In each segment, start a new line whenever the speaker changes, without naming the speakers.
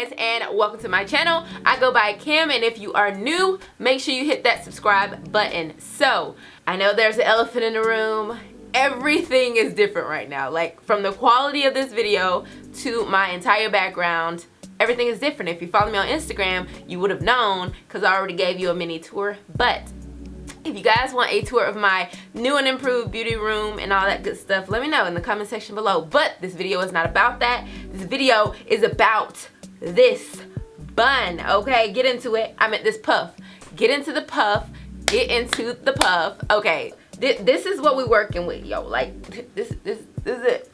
guys, and welcome to my channel. I go by Kim, and if you are new, make sure you hit that subscribe button. So I know there's an elephant in the room. Everything is different right now, like from the quality of this video to my entire background. Everything is different. If you follow me on Instagram, you would have known because I already gave you a mini tour. But if you guys want a tour of my new and improved beauty room and all that good stuff, let me know in the comment section below. But this video is not about that. This video is about this bun, okay? Get into it. I meant this puff. Get into the puff. Get into the puff. Okay, this is what we're working with, yo. Like, this is it.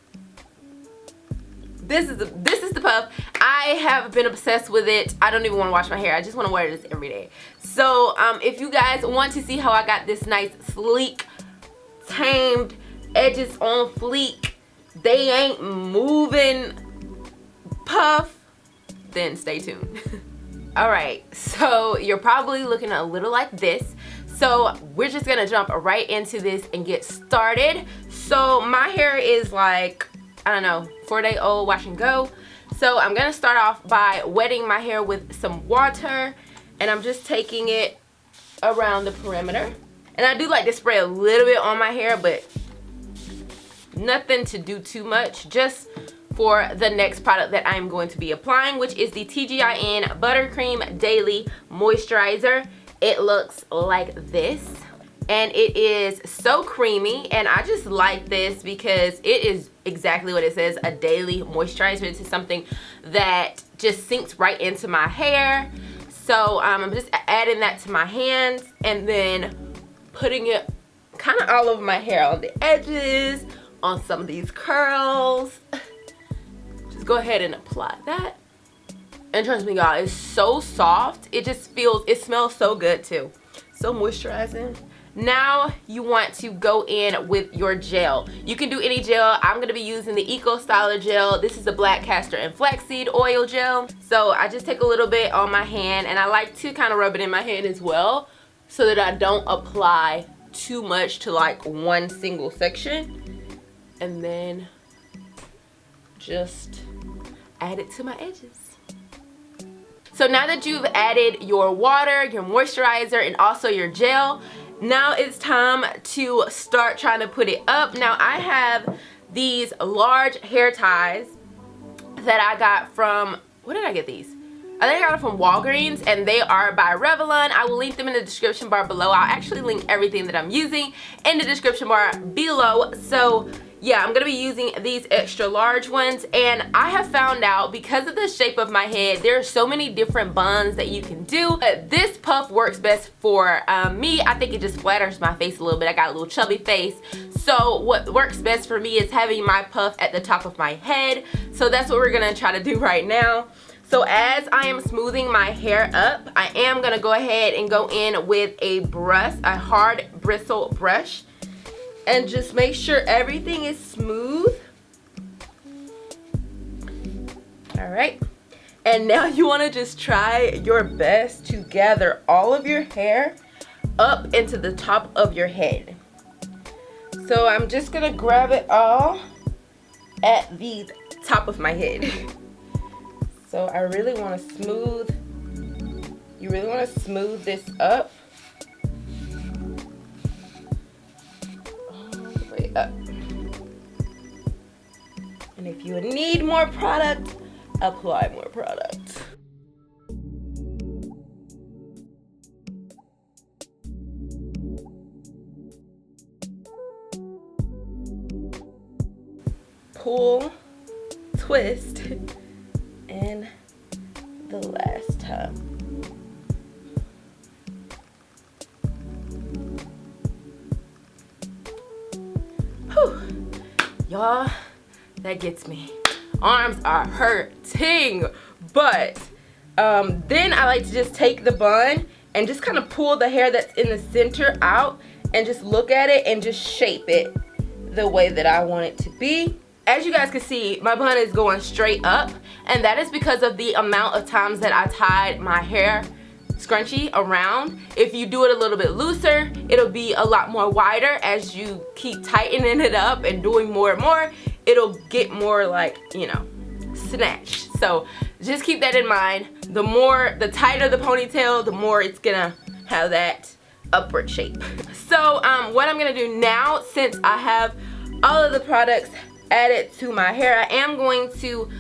This is the puff. I have been obsessed with it. I don't even want to wash my hair. I just want to wear this every day. So if you guys want to see how I got this nice, sleek, tamed, edges on fleek, they ain't moving puff, then stay tuned. Alright, so you're probably looking a little like this. So we're just gonna jump right into this and get started. So my hair is like, I don't know, 4-day-old wash and go. So I'm gonna start off by wetting my hair with some water, and I'm just taking it around the perimeter. And I do like to spray a little bit on my hair, but nothing to do too much, just for the next product that I'm going to be applying, which is the TGIN Buttercream Daily Moisturizer. It looks like this. And it is so creamy, and I just like this because it is exactly what it says, a daily moisturizer. This is something that just sinks right into my hair. So I'm just adding that to my hands and then putting it kind of all over my hair, on the edges, on some of these curls. Just go ahead and apply that. And trust me, y'all, it's so soft. It just feels, it smells so good too. So moisturizing. Now you want to go in with your gel. You can do any gel. I'm going to be using the Eco Styler gel. This is the Black Castor and Flaxseed oil gel. So I just take a little bit on my hand, and I like to kind of rub it in my hand as well so that I don't apply too much to like one single section. And then just add it to my edges. So now that you've added your water, your moisturizer, and also your gel, now it's time to start trying to put it up. Now I have these large hair ties that I got from, where did I get these? I think I got them from Walgreens, and they are by Revlon. I will link them in the description bar below. I'll actually link everything that I'm using in the description bar below. So yeah, I'm gonna be using these extra large ones, and I have found out because of the shape of my head, there are so many different buns that you can do. This puff works best for me. I think it just flatters my face a little bit. I got a little chubby face. So what works best for me is having my puff at the top of my head. So that's what we're gonna try to do right now. So as I am smoothing my hair up, I am gonna go ahead and go in with a brush, a hard bristle brush, and just make sure everything is smooth. All right, and now you want to just try your best to gather all of your hair up into the top of your head. So I'm just gonna grab it all at the top of my head. So I really want to smooth, you really want to smooth this up. Up. And if you need more product, apply more product. Pull, twist, and the last time. Y'all, that gets me. Arms are hurting. But then I like to just take the bun and just kind of pull the hair that's in the center out and just look at it and just shape it the way that I want it to be. As you guys can see, my bun is going straight up, and that is because of the amount of times that I tied my hair scrunchie around. If you do it a little bit looser, it'll be a lot more wider. As you keep tightening it up and doing more and more, it'll get more like, you know, snatched. So just keep that in mind. The tighter the ponytail, the more it's gonna have that upward shape. So what I'm gonna do now, since I have all of the products added to my hair, I am going to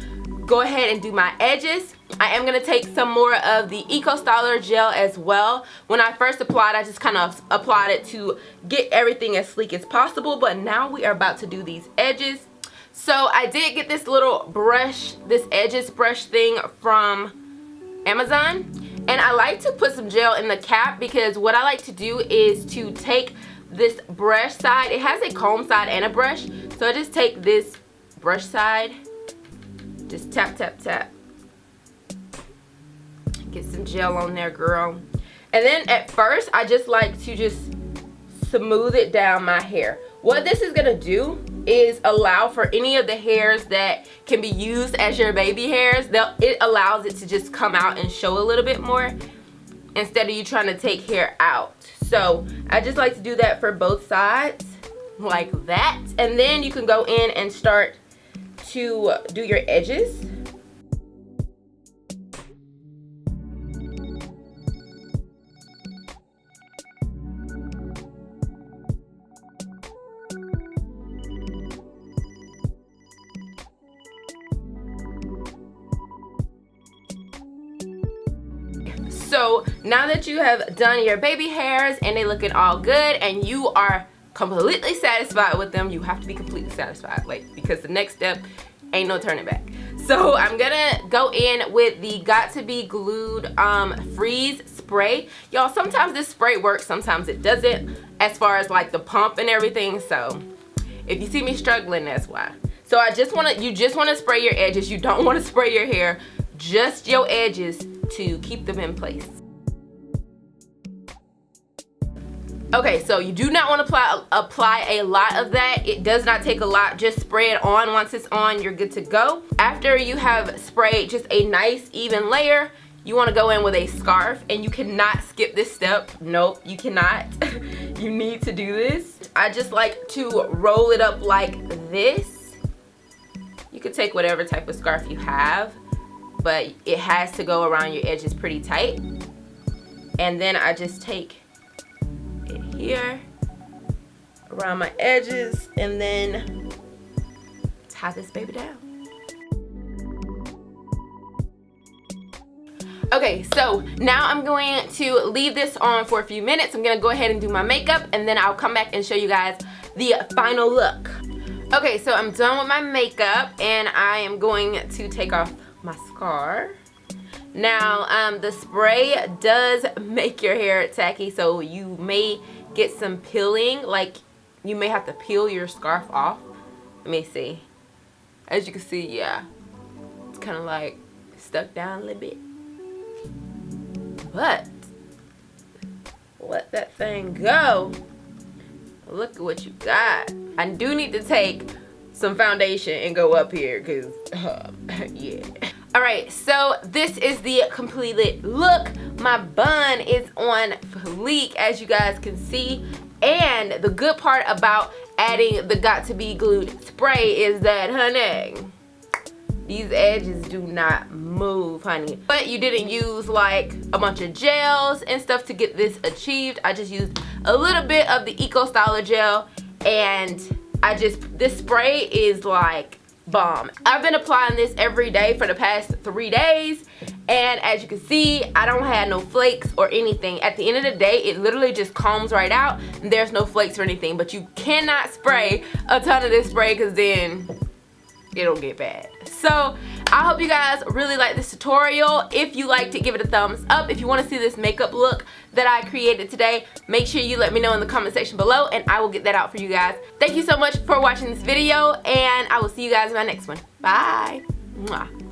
go ahead and do my edges. I am gonna take some more of the Eco Styler gel as well. When I first applied, I just kind of applied it to get everything as sleek as possible, but now we are about to do these edges. So I did get this little brush, this edges brush thing from Amazon, and I like to put some gel in the cap because what I like to do is to take this brush side. It has a comb side and a brush, so I just take this brush side, just tap tap tap, get some gel on there, girl. And then at first I just like to just smooth it down my hair. What this is gonna do is allow for any of the hairs that can be used as your baby hairs, it allows it to just come out and show a little bit more instead of you trying to take hair out. So I just like to do that for both sides like that, and then you can go in and start to do your edges. So now that you have done your baby hairs and they looking all good and you are completely satisfied with them, you have to be completely satisfied, like, because the next step ain't no turning back. So I'm gonna go in with the Got to Be Glued freeze spray. Y'all, sometimes this spray works, sometimes it doesn't, as far as like the pump and everything. So if you see me struggling, that's why. So you just want to spray your edges. You don't want to spray your hair, just your edges to keep them in place. Okay, so you do not want to apply a lot of that. It does not take a lot. Just spray it on. Once it's on, you're good to go. After you have sprayed just a nice even layer, you want to go in with a scarf, and you cannot skip this step. Nope, you cannot. You need to do this. I just like to roll it up like this. You could take whatever type of scarf you have, but it has to go around your edges pretty tight. And then I just take it here around my edges and then tie this baby down. Okay, so now I'm going to leave this on for a few minutes. I'm gonna go ahead and do my makeup, and then I'll come back and show you guys the final look. Okay, so I'm done with my makeup, and I am going to take off my scarf. Now, the spray does make your hair tacky, so you may get some peeling. Like, you may have to peel your scarf off. Let me see. As you can see, yeah, it's kind of like stuck down a little bit. But let that thing go. Look at what you got. I do need to take some foundation and go up here because yeah. Alright, so this is the completed look. My bun is on fleek, as you guys can see. And the good part about adding the Got to Be Glued spray is that, honey, these edges do not move, honey. But you didn't use like a bunch of gels and stuff to get this achieved. I just used a little bit of the Eco Styler gel, and this spray is like bomb. I've been applying this every day for the past 3 days, and as you can see, I don't have no flakes or anything. At the end of the day, it literally just combs right out, and there's no flakes or anything. But you cannot spray a ton of this spray because then it'll get bad. So I hope you guys really like this tutorial. If you liked it, give it a thumbs up. If you want to see this makeup look that I created today, make sure you let me know in the comment section below, and I will get that out for you guys. Thank you so much for watching this video, and I will see you guys in my next one. Bye. Mwah.